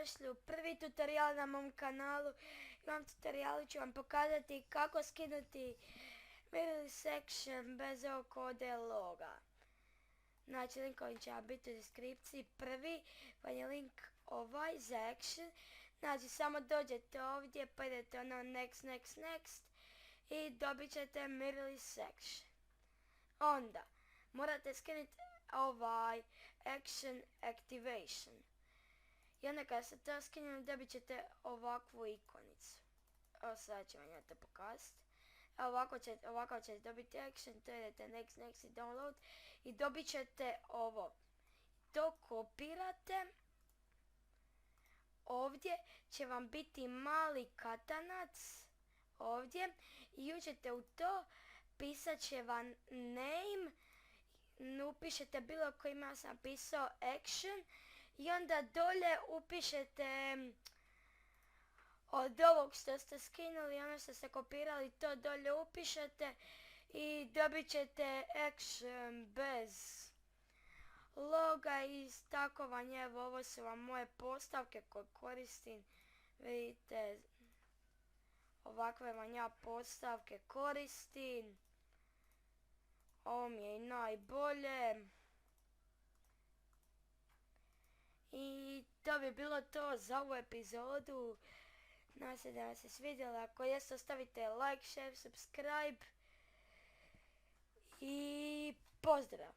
dobrodošli u prvi tutorial na mom kanalu. U ovom tutorialu ću vam pokazati kako skinuti Mirrorless section bez ovog kode loga. Znači, linkovi će vam biti u deskripciji. Prvi vam je link ovaj za action. Znači, samo dođete ovdje, pa idete ono next i dobit ćete Mirrorless section. Onda, morate skinuti ovaj action activation. I onda kada se to skinu, dobit ćete ovakvu ikonicu. Evo sada ću vam ja to pokazati. Ovako ćete dobiti action, to idete next i download i dobit ćete ovo. To kopirate. Ovdje će vam biti mali katanac. Ovdje. I uđete u to. Pisat će vam name. Upišete bilo koji ime, ja sam napisao action. I onda dolje upišete od ovog što ste skinuli, ono što ste kopirali, to dolje upišete i dobit ćete action bez loga i tako vam je. Evo, ovo su vam moje postavke koje koristim. Vidite, ovakve vam ja postavke koristim. Ovo mi je i najbolje. I to bi bilo to za ovu epizodu. Nadam se da vam se svidjela. Ako jeste, ostavite like, share, subscribe. I pozdrav!